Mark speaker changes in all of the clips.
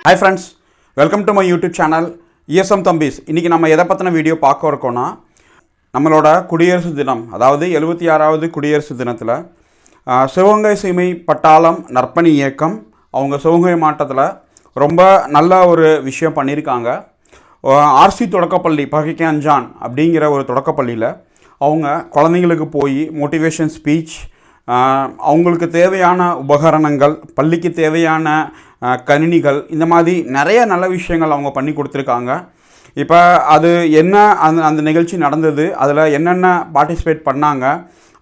Speaker 1: Hi friends, welcome to my YouTube channel ESM தம்பிஸ். இன்றைக்கி நம்ம எதை பற்றின வீடியோ பார்க்க இருக்கோன்னா, நம்மளோட குடியரசு தினம், அதாவது 76வது குடியரசு தினத்தில் சிவகங்கை சீமை பட்டாளம் நற்பணி இயக்கம் அவங்க சிவகங்கை மாவட்டத்தில் ரொம்ப நல்ல ஒரு விஷயம் பண்ணியிருக்காங்க. RC தொடக்கப்பள்ளி பகைக்கு அஞ்சான் அப்படிங்கிற ஒரு தொடக்கப்பள்ளியில் அவங்க குழந்தைங்களுக்கு போய் மோட்டிவேஷன் ஸ்பீச், அவங்களுக்கு தேவையான உபகரணங்கள், பள்ளிக்கு தேவையான கணினிகள், இந்த மாதிரி நிறைய நல்ல விஷயங்கள் அவங்க பண்ணி கொடுத்துருக்காங்க. இப்போ அது என்ன அந்த நிகழ்ச்சி நடந்தது, அதில் என்னென்ன பார்ட்டிசிபேட் பண்ணாங்க,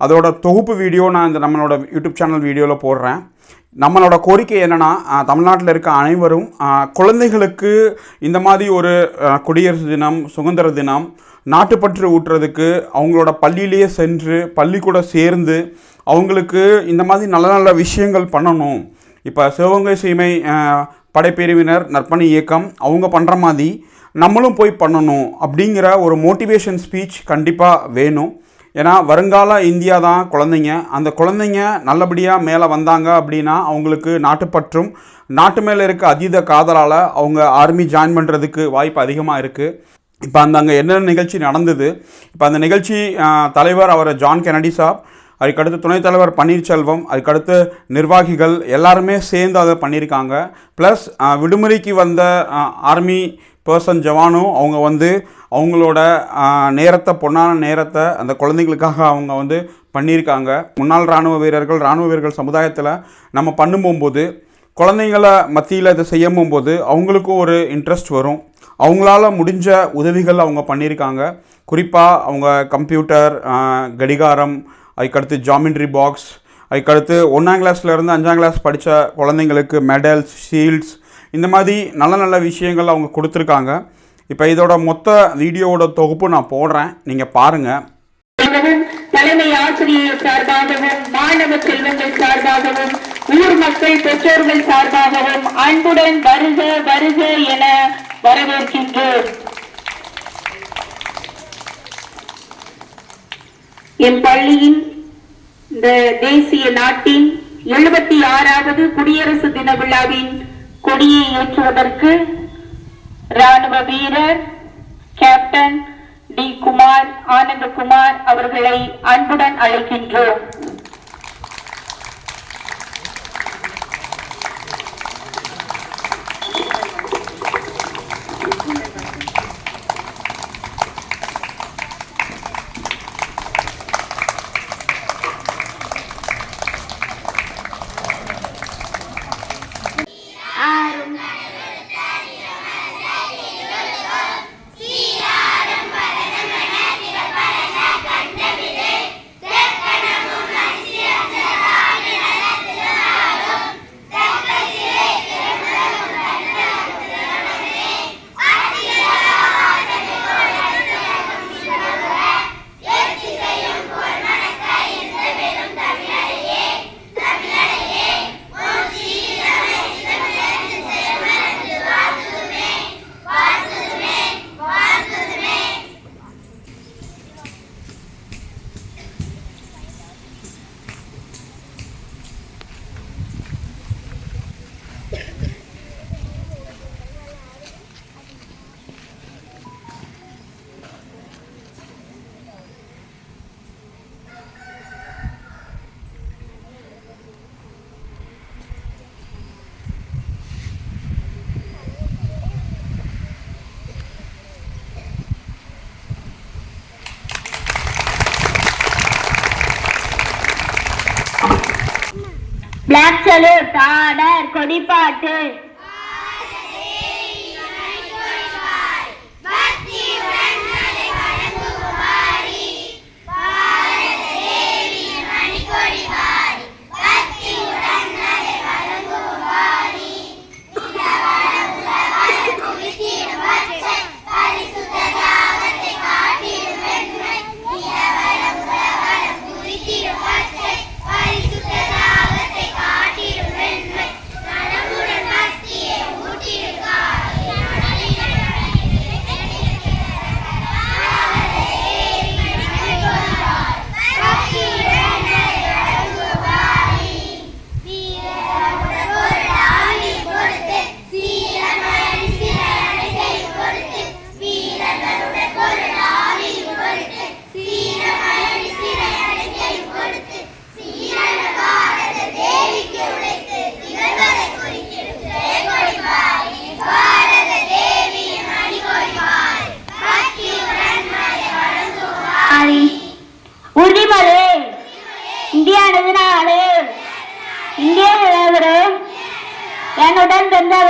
Speaker 1: அதோட தொகுப்பு வீடியோ நான் இந்த நம்மளோட யூடியூப் சேனல் வீடியோவில் போடுறேன். நம்மளோட கோரிக்கை என்னென்னா, தமிழ்நாட்டில் இருக்க அனைவரும் குழந்தைகளுக்கு இந்த மாதிரி ஒரு குடியரசு தினம், சுதந்திர தினம், நாட்டுப்பற்று ஊட்டுறதுக்கு அவங்களோட பள்ளியிலேயே சென்று பள்ளிக்கூட சேர்ந்து அவங்களுக்கு இந்த மாதிரி நல்ல நல்ல விஷயங்கள் பண்ணணும். இப்போ சிவகங்கை சீமை படைப்பிரிவினர் நற்பணி இயக்கம் அவங்க பண்ணுற மாதிரி நம்மளும் போய் பண்ணணும் அப்படிங்கிற ஒரு மோட்டிவேஷன் ஸ்பீச் கண்டிப்பாக வேணும். ஏன்னா வருங்கால இந்தியா தான் குழந்தைங்க. அந்த குழந்தைங்க நல்லபடியாக மேலே வந்தாங்க அப்படின்னா அவங்களுக்கு நாட்டுப்பற்றும் நாட்டு மேலே இருக்க அதீத காதலால் அவங்க ஆர்மி ஜாயின் பண்ணுறதுக்கு வாய்ப்பு அதிகமாக இருக்குது. இப்போ அங்கே என்ன நிகழ்ச்சி நடந்தது, இப்போ அந்த நிகழ்ச்சி தலைவர் அவர் ஜான் கென்னடி சாப், அதுக்கடுத்து துணைத் தலைவர் பன்னீர்செல்வம், அதுக்கடுத்து நிர்வாகிகள் எல்லாருமே சேர்ந்து அதை பண்ணியிருக்காங்க. ப்ளஸ் விடுமுறைக்கு வந்த ஆர்மி பர்சன் ஜவானும் அவங்க வந்து அவங்களோட நேரத்தை, பொன்னான நேரத்தை அந்த குழந்தைங்களுக்காக அவங்க பண்ணியிருக்காங்க. முன்னாள் இராணுவ வீரர்கள் சமுதாயத்தில் நம்ம பண்ணும்போது குழந்தைங்கள மத்தியில் இதை செய்யும்போது அவங்களுக்கும் ஒரு இன்ட்ரெஸ்ட் வரும். அவங்களால முடிஞ்ச உதவிகள் அவங்க பண்ணியிருக்காங்க. குறிப்பாக அவங்க கம்ப்யூட்டர், கடிகாரம், அதுக்கடுத்து ஜாமெண்ட்ரி பாக்ஸ், அதுக்கடுத்து 1ஆம் கிளாஸ்லேருந்து 5ஆம் கிளாஸ் படித்த குழந்தைங்களுக்கு மெடல்ஸ், ஷீல்ட்ஸ், இந்த மாதிரி நல்ல நல்ல விஷயங்கள் அவங்க கொடுத்துருக்காங்க. இப்போ இதோட மொத்த வீடியோவோட தொகுப்பு நான் போடுறேன், நீங்கள் பாருங்கள்.
Speaker 2: தலைமை ஆசிரியர் சார்பாகவும், மாணவ செல்வங்கள் சார்பாகவும், ஊர் மக்கள் பெற்றோர்கள் சார்பாகவும் அன்புடன் வருக வருக என வரவேற்கின்றோம். என் பள்ளியின் இந்த தேசிய நாட்டின் 76வது குடியரசு தின விழாவின் கொடியை ஏற்றுவதற்கு ராணுவ வீரர் கேப்டன் டி. குமார் ஆனந்தகுமார் அவர்களை அன்புடன் அழைக்கின்றோம். பிளாக் சல்யூட், ஆர்டர், கொடிப்பாட்டு.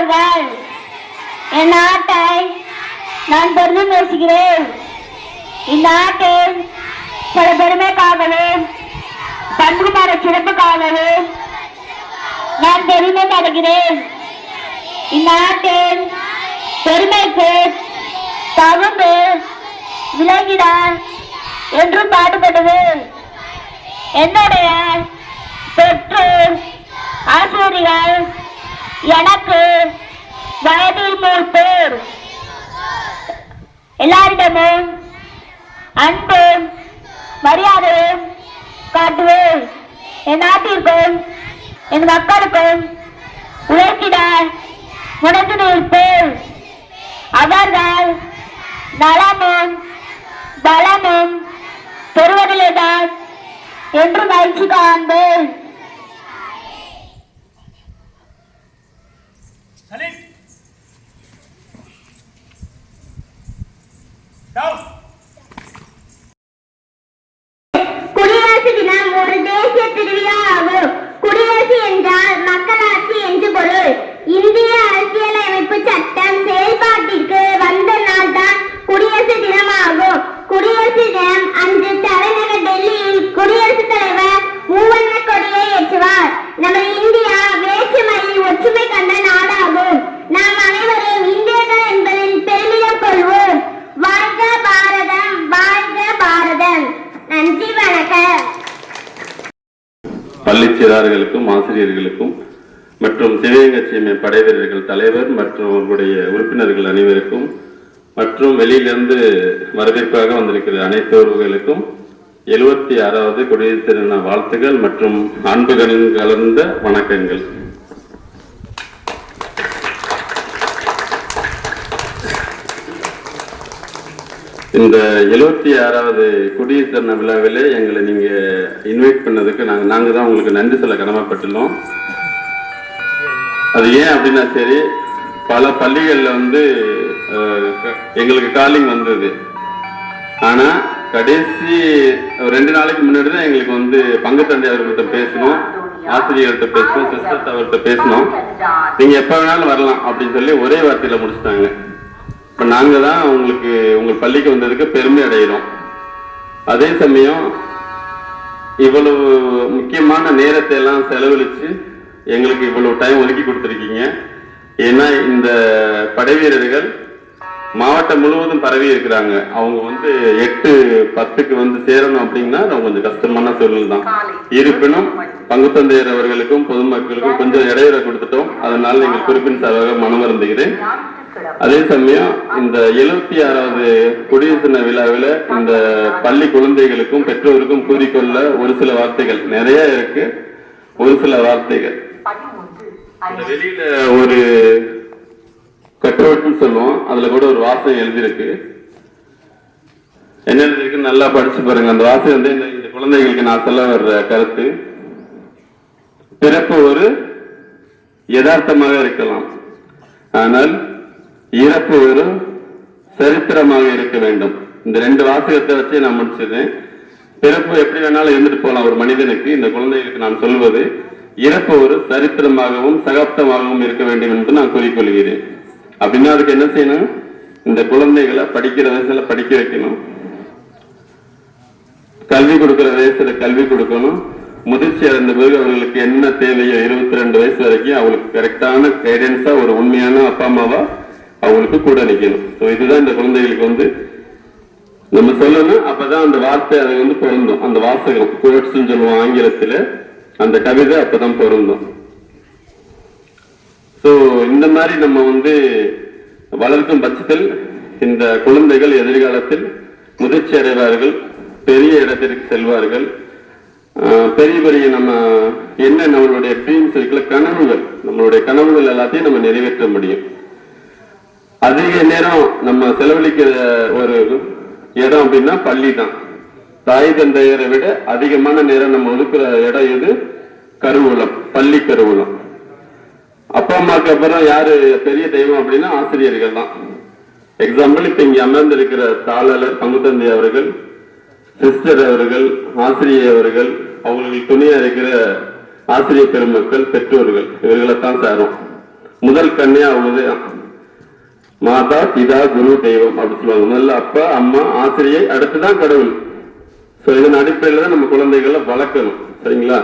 Speaker 2: அவர்கள் என் நாட்டை நான் பெரிதும் நேசிக்கிறேன். இந்நாட்டில் பல பெருமைக்காகவும் பண்புமான சிறப்புக்காகவும் நான் பெருமை அடைகிறேன். இந்நாட்டின் பெருமைக்கு தகுந்து விலகிட என்றும் பாடுபடுவேன். என்னுடைய பெற்றோர் ஆசிரியர்கள் எனக்கு வயதில் மூத்தோர். எல்லாரிடமும் அன்பும் மரியாதையும் காட்டுவேன். என் நாட்டிற்கும் என் மக்களுக்கும் உழைத்திட முனைந்து நிற்பேன். அவர்கள் நலமும் பலமும் பெறுவதில்தான் என்று மகிழ்ச்சி காண்பேன்.
Speaker 3: குடியரசு தினம் ஒரு தேசிய திருவிழா ஆகும். குடியரசு என்றால் மக்களாட்சி என்று பொருள். இந்திய அரசியலமைப்பு சட்டம் செயல்பாட்டிற்கு வந்த நாள் தான் குடியரசு தினம் ஆகும். குடியரசு தினம் அன்று தலைநகர் டெல்லியில் குடியரசுத் தலைவர் மூவண்ண கொடியை ஏற்றுவார். நமது இந்தியா வேற்றுமையில் ஒற்றுமை கண்ட நாடாகும். நாம் அனைவரும் இந்தியர்கள் என்பதில் பெருமிதம் கொள்வோம். வாழ்க பாரதம், வாழ்க பாரதம். நன்றி, வணக்கம்.
Speaker 4: பள்ளி சிறார்களுக்கும் ஆசிரியர்களுக்கும் மற்றும் சிவகங்கை சீமை படை வீரர்கள் தலைவர் மற்றும் அவர்களுடைய உறுப்பினர்கள் அனைவருக்கும் மற்றும் வெளியிலிருந்து வரவேற்பாக வந்திருக்கிற அனைத்தவர்களுக்கும் 76வது குடியரசு தின வாழ்த்துகள் மற்றும் அன்புகளின் கலந்த வணக்கங்கள். இந்த 76வது குடியரசு தின விழாவிலே எங்களை நீங்க இன்வைட் பண்ணதுக்கு நாங்க தான் உங்களுக்கு நன்றி சொல்ல கடமைப்பட்டுள்ளோம். அது ஏன் அப்படின்னா, சரி, பல பள்ளிகள்ல எங்களுக்கு காலிங் வந்தது. ஆனா கடைசி 2 நாளைக்கு முன்னாடி தான் எங்களுக்கு பங்கு தந்தை அவர்கிட்ட பேசணும், ஆசிரியர்கிட்ட பேசணும், சிஸ்டர் அவர்கிட்ட பேசணும். நீங்க எப்ப வேணாலும் வரலாம் அப்படின்னு சொல்லி ஒரே வார்த்தையில முடிச்சுட்டாங்க. இப்ப நாங்க தான் உங்கள் பள்ளிக்கு வந்ததுக்கு பெருமை அடைகிறோம். அதே சமயம் இவ்வளவு முக்கியமான நேரத்தை எல்லாம் செலவழிச்சு எங்களுக்கு இவ்வளவு டைம் ஒதுக்கி கொடுத்துருக்கீங்க. ஏன்னா இந்த படை வீரர்கள் மாவட்டம் முழுவதும் பரவி இருக்கிறாங்க. அவங்க 8-10க்கு சேரணும் அப்படின்னா கொஞ்சம் கஷ்டமான சூழல் தான். இருப்பினும் பங்கு தந்தையர் அவர்களுக்கும் பொதுமக்களுக்கும் கொஞ்சம் இடையூற கொடுத்துட்டோம். அதனால எங்கள் குறிப்பின் சார்பாக மனம் வருந்துகிறேன். அதே சமயம் இந்த 76வது குடியரசு தின விழாவில் இந்த பள்ளி குழந்தைகளுக்கும் பெற்றோருக்கும் கூறிக்கொள்ள ஒரு சில வார்த்தைகள் நிறைய இருக்கு. ஒரு சில வார்த்தைகள் வெளியில ஒரு கட்டோட்னு சொல்லுவோம், அதுல கூட ஒரு வாசகம் எழுதியிருக்கு. என்ன எழுதிருக்கு நல்லா படிச்சு பாருங்க. அந்த வாசகம் இந்த குழந்தைகளுக்கு நான் சொல்ல வர்ற கருத்து, பிறப்பு ஒரு யதார்த்தமாக இருக்கலாம், ஆனால் இறப்பு ஒரு சரித்திரமாக இருக்க வேண்டும். இந்த 2 வாசகத்தை வச்சு நான் முடிச்சது. பிறப்பு எப்படி வேணாலும் இருந்துட்டு போகலாம் ஒரு மனிதனுக்கு. இந்த குழந்தைகளுக்கு நான் சொல்வது, இறப்பு ஒரு சரித்திரமாகவும் சகாப்தமாகவும் இருக்க வேண்டும் என்று நான் கூறிக்கொள்கிறேன். அப்படின்னா அதுக்கு என்ன செய்யணும்? இந்த குழந்தைகளை படிக்கிற வயசுல படிக்க வைக்கணும், கல்வி கொடுக்கிற வயசுல கல்வி கொடுக்கணும். முதிர்ச்சி அடைந்த பிறகு அவர்களுக்கு என்ன தேவையோ 22 வயசு வரைக்கும் அவங்களுக்கு கரெக்டான கைடன்ஸா ஒரு உண்மையான அப்பா அம்மாவா அவங்களுக்கு கூட நிற்கணும். ஸோ இதுதான் இந்த குழந்தைகளுக்கு நம்ம சொல்லணும். அப்பதான் அந்த வார்த்தை அது பொருந்தும். அந்த வாசகம் கோட்ஸ்ன்னு சொல்லுவோம் ஆங்கிலத்துல, அந்த கவிதை அப்பதான் பொருந்தும். ஸோ இந்த மாதிரி நம்ம வளர்க்கும் பட்சத்தில் இந்த குழந்தைகள் எதிர்காலத்தில் முதிர்ச்சி அடைவார்கள், பெரிய இடத்திற்கு செல்வார்கள். பெரிய பெரிய நம்ம என்ன நம்மளுடைய ட்ரீம்ஸ் இருக்குல்ல, கனவுகள், நம்மளுடைய கனவுகள் எல்லாத்தையும் நம்ம நிறைவேற்ற முடியும். அதிக நேரம் நம்ம செலவழிக்கிற ஒரு இடம் அப்படின்னா பள்ளி தான். தாய் தந்தையரை விட அதிகமான நேரம் நம்ம ஒதுக்குற இடம் எது? கருவூலம், பள்ளி கருவூலம். அப்பா அம்மாக்கு அப்புறம் யாரு பெரிய தெய்வம் அப்படின்னா ஆசிரியர்கள் தான். எக்ஸாம்பிள், இப்ப இங்க அமர்ந்திருக்கிற தாளர் பங்கு தந்தை அவர்கள், சிஸ்டர் அவர்கள், ஆசிரியர் அவர்கள், அவங்களுக்கு துணையா இருக்கிற ஆசிரியர் பெருமக்கள், பெற்றோர்கள், இவர்களைத்தான் சாரும். முதல் கன்னியா உள்ளது மாதா பிதா குரு தெய்வம் அப்படி சொல்லுவாங்க. முதல்ல அப்பா அம்மா ஆசிரியை, அடுத்துதான் கடவுள். சோ இதன் அடிப்படையில தான் நம்ம குழந்தைகளை வளர்க்கணும். சரிங்களா?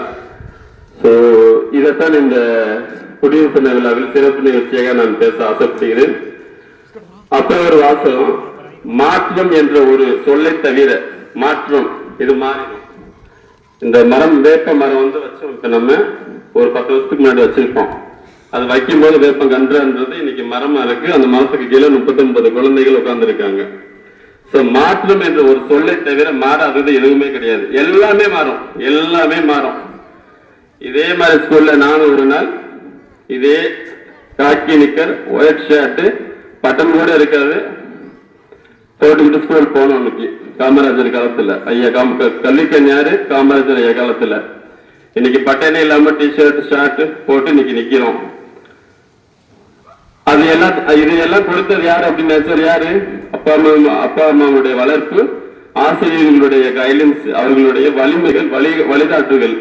Speaker 4: சோ இதைத்தான் இந்த குடியரசு தின விழாவில் சிறப்பு நிகழ்ச்சியாக நான் பேச ஆசைப்படுகிறேன். அப்புறம் ஒரு வாசகம், மாற்றம் என்ற ஒரு சொல்லை தவிர மாற்றம் இது மாறிடும். இந்த மரம் வேப்ப மரம் வந்து வச்சோம், இப்ப நம்ம ஒரு 10 வருஷத்துக்கு முன்னாடி வச்சிருப்போம். அது வைக்கும் போது வேப்பம் கன்றுன்றது இன்னைக்கு மரமா இருக்கு. அந்த மரத்துக்கு கீழே 39 குழந்தைகள் உட்கார்ந்து இருக்காங்க. சோ மாற்றம் என்ற ஒரு சொல்லை தவிர மாறாதது எதுவுமே கிடையாது. எல்லாமே மாறும், எல்லாமே மாறும். இதே மாதிரி ஸ்கூல்ல நானும் ஒரு நாள் இதே காக்கி நிக்கர் ஒயிட் ஷர்ட் பட்டன் கூட இருக்காது போட்டுக்கிட்டு ஸ்கூல் போனோம். இன்னைக்கு காமராஜர் காலத்துல ஐயா கல்விக்கன்யாரு காமராஜர் ஐயா காலத்துல இன்னைக்கு பட்டனே இல்லாம டிஷர்ட் ஷர்ட் போட்டு இன்னைக்கு நிக்கிறோம். அது எல்லாம் இதையெல்லாம் கொடுத்தது யாரு அப்படின்னு நினைச்சார்? யாரு? அப்பா அம்மாவுடைய வளர்ப்பு, ஆசிரியர்களுடைய கைடன்ஸ், அவர்களுடைய வலிமைகள், வழிகாட்டுகள்.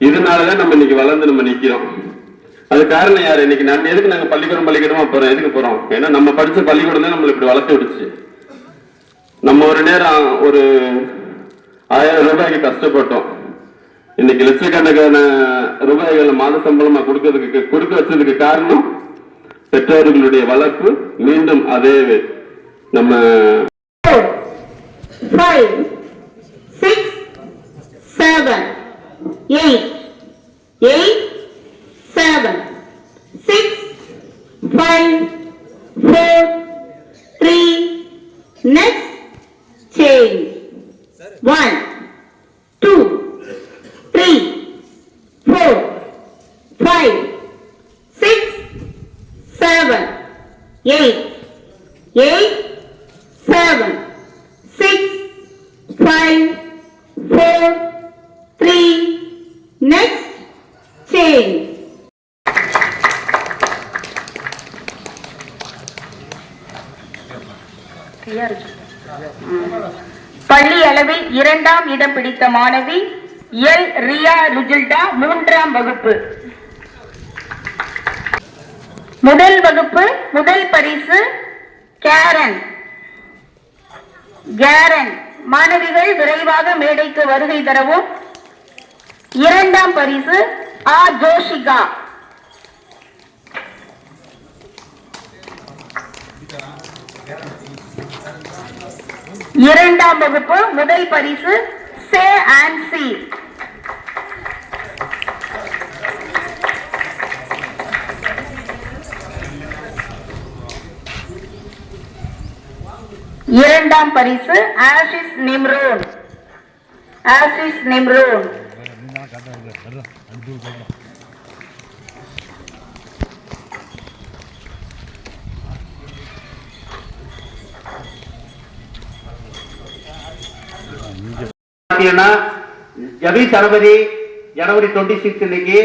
Speaker 4: இதனாலதான் நம்ம இன்னைக்கு வளர்ந்து நம்ம நிக்கிறோம். அது காரணம் யாரு? இன்னைக்கு நம்ம எதுக்கு நாங்க பள்ளிக்கூடமா போறோம்? எதுக்கு போறோம்? ஏன்னா நம்ம படிச்ச பள்ளிக்கூடம் தான் நம்மளை இப்படி வளர்த்து விடுச்சு. நம்ம ஒரு நேரம் ஒரு 1000 ரூபாய்க்கு கஷ்டப்பட்டோம். இன்னைக்கு லட்சக்கணக்கான ரூபாய்களை மாத சம்பளமா கொடுக்க வச்சதுக்கு காரணம் பெற்றோர்களுடைய வளர்ப்பு. மீண்டும் அதே நம்ம
Speaker 3: 5 6 7 8 8 7 6 5 4 3 next change 1 2 3 4 5 6 7 8 8 7 6 5 4 3 next change.
Speaker 2: பள்ளி அளவில் 2ஆம் இடம் பிடித்த மாணவி எல் ரியா ருஜில்டா 3ஆம் வகுப்பு. முதல் வகுப்பு முதல் பரிசு கேரன். மாணவிகள் விரைவாக மேடைக்கு வருகை தரவும். 2ஆம் பரிசு ஆ ஜோஷிகா. இரண்டாம் வகுப்பு முதல் பரிசு சே அண்ட் சி. இரண்டாம் பரிசு ஆஷிஸ் நிம்ரோன்.
Speaker 5: ஜபி தளபதி ஜனவரி 26 இன்னைக்கு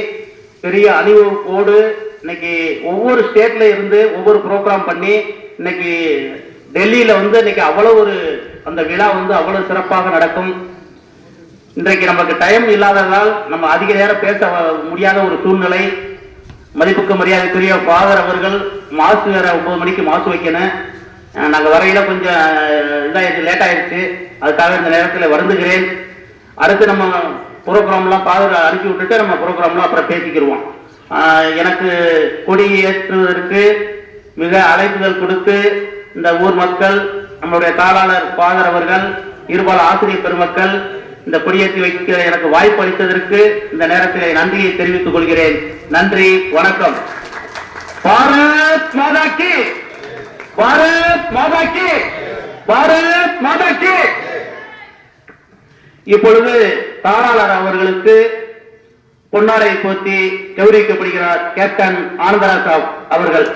Speaker 5: பெரிய அணிவகுப்போடு இன்னைக்கு ஒவ்வொரு ஸ்டேட்ல இருந்து ஒவ்வொரு ப்ரோக்ராம் பண்ணி இன்னைக்கு டெல்லியில வந்து இன்னைக்கு அவ்வளவு ஒரு அந்த விழா வந்து அவ்வளவு சிறப்பாக நடக்கும். இன்றைக்கு நமக்கு டைம் இல்லாததால் நம்ம அதிக நேரம் பேச முடியாத ஒரு சூழ்நிலை. மதிப்புக்கு மரியாதைக்குரிய ஃபாதர் அவர்கள் மாசு வேற 9 மணிக்கு மாசு வைக்கணும். நாங்கள் வரையில கொஞ்சம் இதாகிடுச்சு, லேட் ஆயிடுச்சு. அதுக்காக இந்த நேரத்தில் வருந்துகிறேன். அடுத்து நம்ம ப்ரோக்ராம்லாம் ஃபாதர் அனுப்பி விட்டுட்டு நம்ம ப்ரோக்ராம்லாம் அப்புறம் பேசிக்கிடுவோம். எனக்கு கொடி ஏற்றுவதற்கு மிக அழைப்புதல் கொடுத்து இந்த ஊர் மக்கள், நம்மளுடைய தாளாளர் ஃபாதர் அவர்கள், இருபால் ஆசிரியர் பெருமக்கள் இந்த கொடியேற்றி வைக்க எனக்கு வாய்ப்பு அளித்ததற்கு இந்த நேரத்தில் நன்றியை தெரிவித்துக் கொள்கிறேன். நன்றி, வணக்கம். பாரத் மாதா கி, பாரத் மாதா கி, பாரத் மாதா கி. இப்பொழுது தாராளர் அவர்களுக்கு பொன்னாடை போத்தி கௌரவிக்கப்படுகிறார் கேப்டன் ஆனந்தராஜ் அவர்கள்.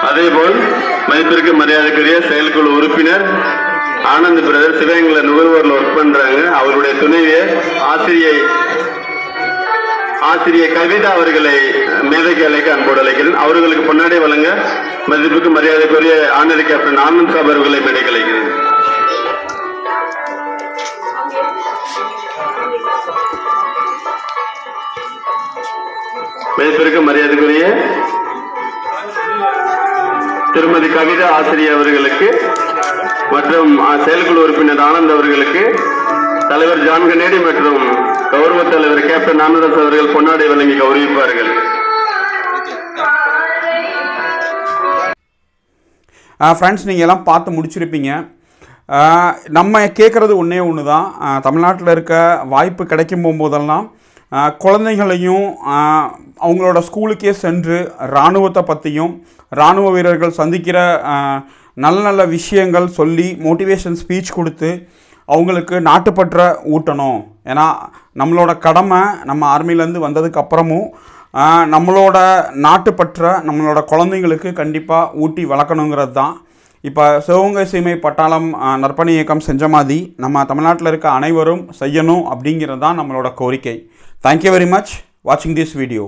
Speaker 4: அதேபோல் மதிப்பிற்கு மரியாதைக்குரிய செயற்குழு உறுப்பினர் ஆனந்த் பிரதர் சிவகங்கையில நுகர்வோர்ல ஒர்க் பண்றாங்க. அவருடைய துணைவியர் ஆசிரியை கவிதா அவர்களை மேதைக்கு அழைக்க அன்போடு அழைக்கிறேன். அவர்களுக்கு பொன்னாடை வழங்க மதிப்புக்கு மரியாதைக்குரிய ஆனரி கேப்டன் ஆனந்த் சாப் அவர்களை மேடைக்கு அழைக்கிறேன். மதிப்பிற்கு மரியாதைக்குரிய திருமதி கவிதா ஆசிரியர் அவர்களுக்கு மற்றும் செயற்குழு உறுப்பினர் ஆனந்த் அவர்களுக்கு தலைவர் ஜான் கணேடி மற்றும் கௌரவ தலைவர் கேப்டன் ஆனந்தராஜ் அவர்கள் பொன்னாடை வழங்கி கௌரவிப்பார்கள்.
Speaker 1: ஃப்ரெண்ட்ஸ், நீங்கள் எல்லாம் பார்த்து முடிச்சிருப்பீங்க. நம்ம கேட்குறது ஒன்றே ஒன்று தான். தமிழ்நாட்டில் இருக்க வாய்ப்பு கிடைக்கும் போகும்போதெல்லாம் குழந்தைகளையும் அவங்களோட ஸ்கூலுக்கே சென்று இராணுவத்தை பற்றியும் இராணுவ வீரர்கள் சந்திக்கிற நல்ல நல்ல விஷயங்கள் சொல்லி மோட்டிவேஷன் ஸ்பீச் கொடுத்து அவங்களுக்கு நாட்டுப்பற்ற ஊட்டணும். ஏன்னா நம்மளோட கடமை நம்ம ஆர்மிலேருந்து வந்ததுக்கப்புறமும் நம்மளோட நாட்டுப்பற்ற நம்மளோட குழந்தைங்களுக்கு கண்டிப்பாக ஊட்டி வளர்க்கணுங்கிறது தான். இப்போ சிவகங்கை சீமை பட்டாளம் நற்பணி இயக்கம் செஞ்ச மாதிரி நம்ம தமிழ்நாட்டில் இருக்க அனைவரும் செய்யணும் அப்படிங்கிறது தான் நம்மளோட கோரிக்கை. தேங்க்யூ வெரி மச் வாட்சிங் திஸ் வீடியோ.